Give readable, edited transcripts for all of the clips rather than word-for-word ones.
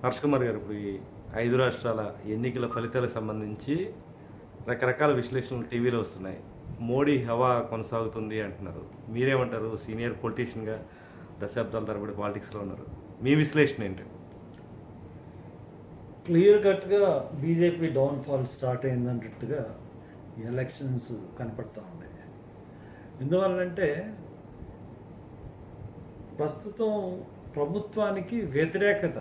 హర్ష్ కుమార్ గారు, ఇప్పుడు ఈ 5 రాష్ట్రాల ఎన్నికల ఫలితాలకు సంబంధించి రకరకాల విశ్లేషణలు టీవీలో వస్తున్నాయి. మోడీ హవా కొనసాగుతుంది అంటున్నారు. మీరేమంటారు? సీనియర్ పొలిటీషియన్గా దశాబ్దాల తరబడి పాలిటిక్స్లో ఉన్నారు. మీ విశ్లేషణ ఏంటి? క్లియర్ కట్గా బీజేపీ డౌన్ఫాల్ స్టార్ట్ అయిందన్నట్టుగా ఎలక్షన్స్ కనపడతా ఉన్నాయి. ఎందువల్లంటే ప్రస్తుతం ప్రభుత్వానికి వ్యతిరేకత,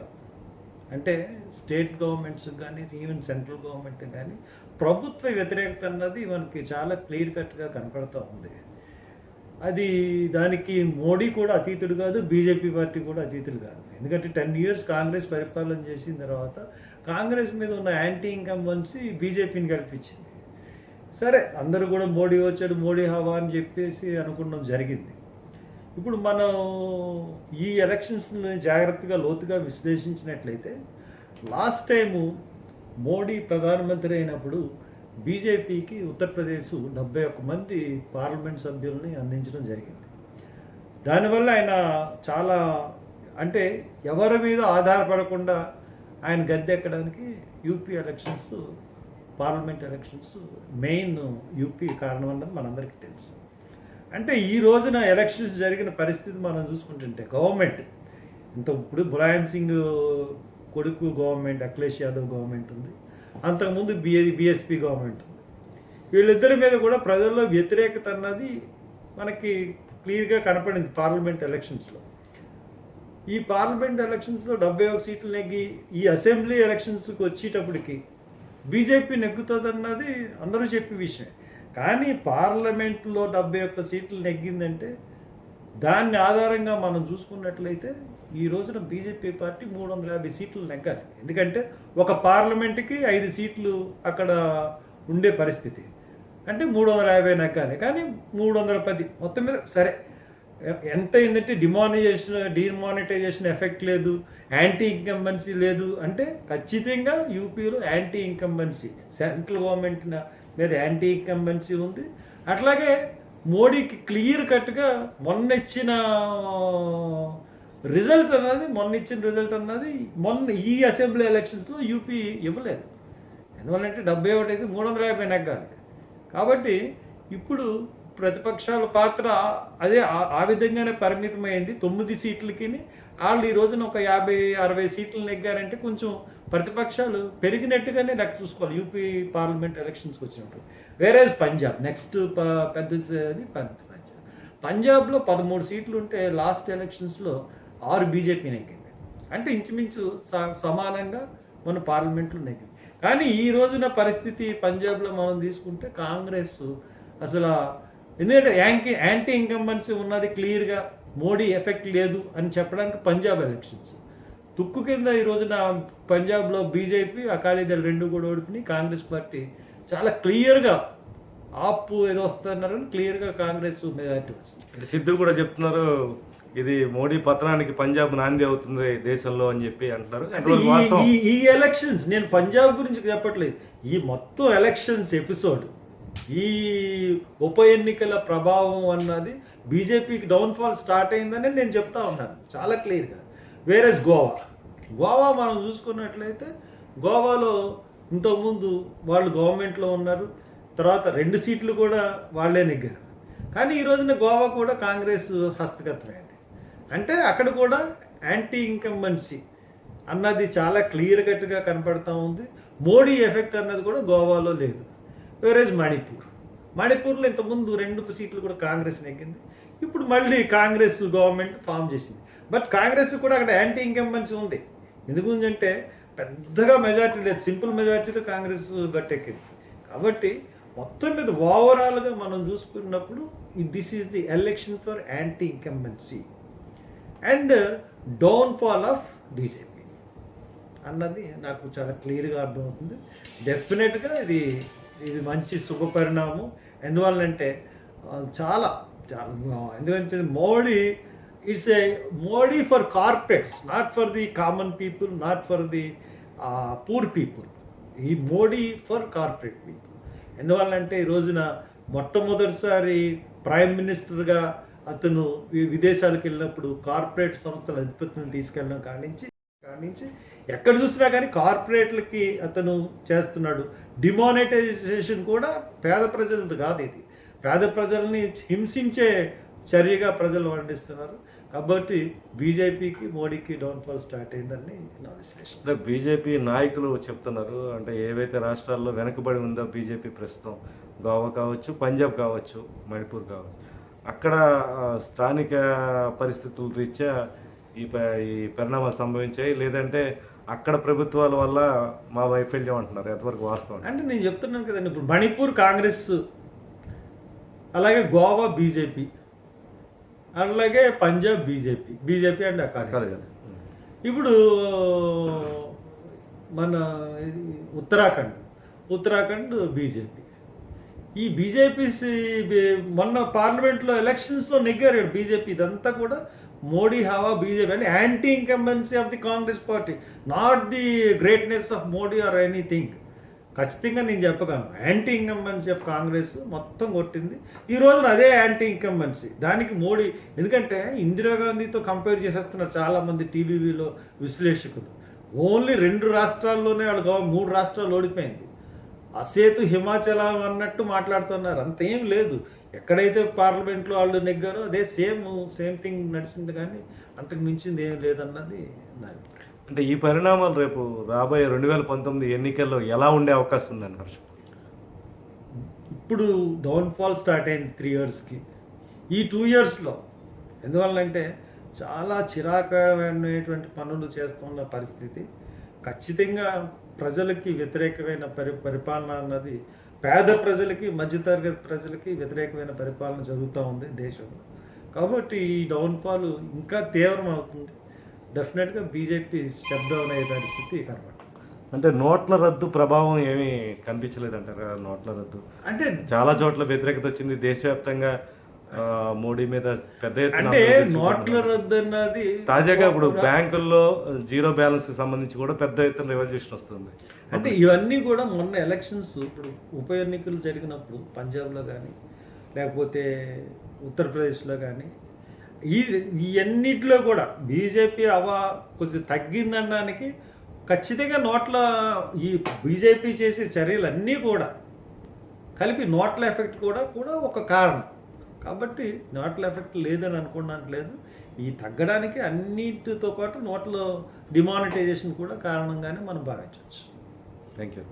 అంటే స్టేట్ గవర్నమెంట్స్ కానీ ఈవెన్ సెంట్రల్ గవర్నమెంట్ కానీ ప్రభుత్వ వ్యతిరేకత అన్నది మనకి చాలా క్లియర్ కట్గా కనపడతా ఉంది. అది దానికి మోడీ కూడా అతీతుడు కాదు, బీజేపీ పార్టీ కూడా అతీతుడు కాదు. ఎందుకంటే 10 years కాంగ్రెస్ పరిపాలన చేసిన తర్వాత కాంగ్రెస్ మీద ఉన్న యాంటీ ఇన్కంబెన్సీ బీజేపీని కల్పించింది. సరే, అందరూ కూడా మోడీ వచ్చాడు, మోడీ హవా అని చెప్పేసి అనుకున్నాం, జరిగింది. ఇప్పుడు మనం ఈ ఎలక్షన్స్ని జాగ్రత్తగా లోతుగా విశ్లేషించినట్లయితే, లాస్ట్ టైము మోడీ ప్రధానమంత్రి అయినప్పుడు బీజేపీకి ఉత్తరప్రదేశ్ 71 మంది పార్లమెంట్ సభ్యుల్ని అందించడం జరిగింది. దానివల్ల ఆయన చాలా, అంటే ఎవరి మీద ఆధారపడకుండా ఆయన గద్దెక్కడానికి UP elections, parliament elections main UP కారణం అన్నది మనందరికీ తెలుసు. అంటే ఈ రోజున ఎలక్షన్స్ జరిగిన పరిస్థితి మనం చూసుకుంటుంటే, గవర్నమెంట్ ఇప్పుడు ములాయం సింగ్ కొడుకు గవర్నమెంట్, అఖిలేష్ యాదవ్ గవర్నమెంట్ ఉంది, అంతకుముందు బీఎస్పీ గవర్నమెంట్ ఉంది. వీళ్ళిద్దరి మీద కూడా ప్రజల్లో వ్యతిరేకత అన్నది మనకి క్లియర్గా కనపడింది పార్లమెంట్ ఎలక్షన్స్లో. ఈ పార్లమెంట్ ఎలక్షన్స్లో 71 సీట్లు నెగ్గి ఈ అసెంబ్లీ ఎలక్షన్స్కి వచ్చేటప్పటికి బీజేపీ నెగ్గుతుందన్నది అందరూ చెప్పే విషయం. కానీ పార్లమెంట్లో 71 సీట్లు నెగ్గిందంటే దాన్ని ఆధారంగా మనం చూసుకున్నట్లయితే ఈ రోజున బీజేపీ పార్టీ 350 సీట్లు నెగ్గాలి. ఎందుకంటే ఒక పార్లమెంట్కి 5 సీట్లు అక్కడ ఉండే పరిస్థితి, అంటే 350 నెగ్గాలి. కానీ 310 మొత్తం మీద సరే, ఎంత అయిందంటే డిమానిటైజేషన్ ఎఫెక్ట్ లేదు, యాంటీ ఇన్కంబెన్సీ లేదు. అంటే ఖచ్చితంగా యూపీలో యాంటీ ఇన్కంబెన్సీ, సెంట్రల్ గవర్నమెంట్ మీద యాంటీ ఇన్కంబెన్సీ ఉంది. అట్లాగే మోడీకి క్లియర్ కట్గా మొన్న ఇచ్చిన రిజల్ట్ అన్నది మొన్న ఈ అసెంబ్లీ ఎలక్షన్స్లో యూపీ ఇవ్వలేదు. ఎందువల్లంటే 71 అయితే 350 నెగ్గాలి. కాబట్టి ఇప్పుడు ప్రతిపక్షాల పాత్ర అదే ఆ విధంగానే పరిమితమైంది. 9 సీట్లకి వాళ్ళు ఈ రోజున ఒక 50-60 సీట్లు నెగ్గారంటే కొంచెం ప్రతిపక్షాలు పెరిగినట్టుగానే నాకు చూసుకోవాలి యూపీ పార్లమెంట్ ఎలక్షన్స్కి వచ్చినప్పుడు. వేరేజ్ పంజాబ్ నెక్స్ట్ పెద్దది పంజాబ్లో 13 సీట్లు ఉంటే లాస్ట్ ఎలక్షన్స్లో 6 బీజేపీ నెగ్గింది. అంటే ఇంచుమించు సమానంగా మన పార్లమెంట్లో నెగ్గింది. కానీ ఈ రోజున పరిస్థితి పంజాబ్లో మనం తీసుకుంటే కాంగ్రెస్ అసలు, ఎందుకంటే యాంటీ ఇన్కంబెన్సీ ఉన్నది క్లియర్గా, మోడీ ఎఫెక్ట్ లేదు అని చెప్పడానికి పంజాబ్ ఎలక్షన్స్ తుక్కు కింద ఈ రోజున పంజాబ్లో బీజేపీ, అకాలీదళ్ 2 కూడా ఓడిపోయి కాంగ్రెస్ పార్టీ చాలా క్లియర్గా ఆప్ ఏదో వస్తున్నారని క్లియర్గా కాంగ్రెస్ మెజారిటీ వస్తుంది. సిద్ధు కూడా చెప్తున్నారు, ఇది మోడీ పతనానికి పంజాబ్ నాంది అవుతుంది దేశంలో అని చెప్పి అంటున్నారు. ఈ ఎలక్షన్స్, నేను పంజాబ్ గురించి చెప్పట్లేదు, ఈ మొత్తం ఎలక్షన్స్ ఎపిసోడ్, ఈ ఉప ఎన్నికల ప్రభావం అన్నది బీజేపీకి డౌన్ఫాల్ స్టార్ట్ అయిందని నేను చెప్తా ఉన్నాను చాలా క్లియర్గా. వేరేస్ గోవా మనం చూసుకున్నట్లయితే, గోవాలో ఇంతకుముందు వాళ్ళు గవర్నమెంట్లో ఉన్నారు, తర్వాత 2 సీట్లు కూడా వాళ్ళే నెగ్గారు. కానీ ఈ రోజున గోవా కూడా కాంగ్రెస్ హస్తగతమైంది. అంటే అక్కడ కూడా యాంటీ ఇన్కంబెన్సీ అన్నది చాలా క్లియర్ కట్గా కనపడతా ఉంది. మోడీ ఎఫెక్ట్ అన్నది కూడా గోవాలో లేదు. వేరేజ్ మణిపూర్లో ఇంతకుముందు 2 సీట్లు కూడా కాంగ్రెస్ నెగ్గింది. ఇప్పుడు మళ్ళీ కాంగ్రెస్ గవర్నమెంట్ ఫామ్ చేసింది. బట్ కాంగ్రెస్ కూడా అక్కడ యాంటీ ఇన్కంబెన్సీ ఉంది. ఎందుకంటే పెద్దగా మెజార్టీ లేదు, సింపుల్ మెజార్టీతో కాంగ్రెస్ గట్టెక్కింది. కాబట్టి మొత్తం మీద ఓవరాల్గా మనం చూసుకున్నప్పుడు this is the election for anti incumbency and downfall of BJP అన్నది నాకు చాలా క్లియర్గా అర్థమవుతుంది. డెఫినెట్గా ఇది మంచి శుభ పరిణామం. ఎందువల్లంటే చాలా ఎందుకంటే Modi for corporates, not for the common people, not for the poor people. ఈ మోడీ ఫర్ కార్పొరేట్ పీపుల్. ఎందువల్లంటే ఈ రోజున మొట్టమొదటిసారి ప్రైమ్ మినిస్టర్గా అతను విదేశాలకు వెళ్ళినప్పుడు కార్పొరేట్ సంస్థల అధిపతులను తీసుకెళ్ళడం కానించి కాడి నుంచి ఎక్కడ చూసినా కానీ కార్పొరేట్లకి అతను చేస్తున్నాడు. డిమానిటైజేషన్ కూడా పేద ప్రజలది కాదు, ఇది పేద ప్రజల్ని హింసించే చర్యగా ప్రజలు వండిస్తున్నారు. కాబట్టి బీజేపీకి మోడీకి డౌన్ఫాల్ స్టార్ట్ అయిందని నా విశ్లేషణ. అంటే బీజేపీ నాయకులు చెప్తున్నారు, అంటే ఏవైతే రాష్ట్రాల్లో వెనుకబడి ఉందో బీజేపీ ప్రస్తుతం, గోవా కావచ్చు, పంజాబ్ కావచ్చు, మణిపూర్ కావచ్చు, అక్కడ స్థానిక పరిస్థితుల రీత్యా ఈ పరిణామాలు సంభవించాయి, లేదంటే అక్కడ ప్రభుత్వాల వల్ల మా వైఫల్యం అంటున్నారు. ఎంతవరకు వాస్తవం? అంటే నేను చెప్తున్నాను కదండి, ఇప్పుడు మణిపూర్ కాంగ్రెస్, అలాగే గోవా బీజేపీ, అలాగే పంజాబ్ బీజేపీ అండ్ అకాలి. ఇప్పుడు మన ఉత్తరాఖండ్ బీజేపీ. ఈ బీజేపీ మొన్న పార్లమెంట్లో ఎలక్షన్స్లో నెగ్గారు బీజేపీ. ఇదంతా కూడా మోడీ హవా, బీజేపీ అంటే anti incumbency of the Congress party, not the greatness of Modi or anything. ఖచ్చితంగా నేను చెప్పగలను, యాంటీ ఇన్కంబెన్సీ ఆఫ్ కాంగ్రెస్ మొత్తం కొట్టింది. ఈ రోజున అదే యాంటీ ఇన్కంబెన్సీ దానికి మోడీ, ఎందుకంటే ఇందిరాగాంధీతో కంపేర్ చేసేస్తున్నారు చాలామంది టీవీలో విశ్లేషకులు. ఓన్లీ 2 రాష్ట్రాల్లోనే వాళ్ళు 3 రాష్ట్రాలు ఓడిపోయింది. అసేతు హిమాచలం అన్నట్టు మాట్లాడుతున్నారు, అంతేం లేదు. ఎక్కడైతే పార్లమెంట్లో వాళ్ళు నెగ్గారో అదే సేమ్ థింగ్ నడిచింది, కానీ అంతకు మించింది ఏం లేదన్నది నా అభిప్రాయం. అంటే ఈ పరిణామాలు రేపు రాబోయే 2019 ఎన్నికల్లో ఎలా ఉండే అవకాశం ఉందని హర్ష? ఇప్పుడు డౌన్ఫాల్ స్టార్ట్ అయింది 3 yearsకి. ఈ 2 yearsలో ఎందువల్లంటే చాలా చిరాకమైనటువంటి పనులు చేస్తున్న పరిస్థితి. ఖచ్చితంగా ప్రజలకి వ్యతిరేకమైన పరిపాలన అన్నది, పేద ప్రజలకి, మధ్యతరగతి ప్రజలకి వ్యతిరేకమైన పరిపాలన జరుగుతూ ఉంది దేశంలో. కాబట్టి ఈ డౌన్ఫాల్ ఇంకా తీవ్రం అవుతుంది. డెఫినెట్గా బీజేపీ స్టెప్ డౌన్ అయ్యే పరిస్థితి కనబడుతుంది. అంటే నోట్ల రద్దు ప్రభావం ఏమీ కనిపించలేదంటారా? నోట్ల రద్దు అంటే చాలా చోట్ల వ్యతిరేకత వచ్చింది దేశవ్యాప్తంగా, మోడీ మీద పెద్ద ఎత్తున. అంటే నోట్ల రద్దు అన్నది తాజాగా ఇప్పుడు బ్యాంకుల్లో జీరో బ్యాలెన్స్ సంబంధించి కూడా పెద్ద ఎత్తున రెవల్యూషన్ వస్తుంది. అంటే ఇవన్నీ కూడా మొన్న ఎలక్షన్స్, ఇప్పుడు ఉప ఎన్నికలు జరిగినప్పుడు పంజాబ్లో కానీ లేకపోతే ఉత్తరప్రదేశ్లో కానీ ఇవన్నిటిలో కూడా బీజేపీ అవా కొంచెం తగ్గిందనడానికి ఖచ్చితంగా ఈ బీజేపీ చేసే చర్యలన్నీ కూడా కలిపి నోట్ల ఎఫెక్ట్ కూడా ఒక కారణం. కాబట్టి నోట్ల ఎఫెక్ట్ లేదని అనుకోవడానికి లేదు. ఈ తగ్గడానికి అన్నిటితో పాటు నోట్ల డిమానిటైజేషన్ కూడా కారణంగానే మనం భావించవచ్చు. Thank you.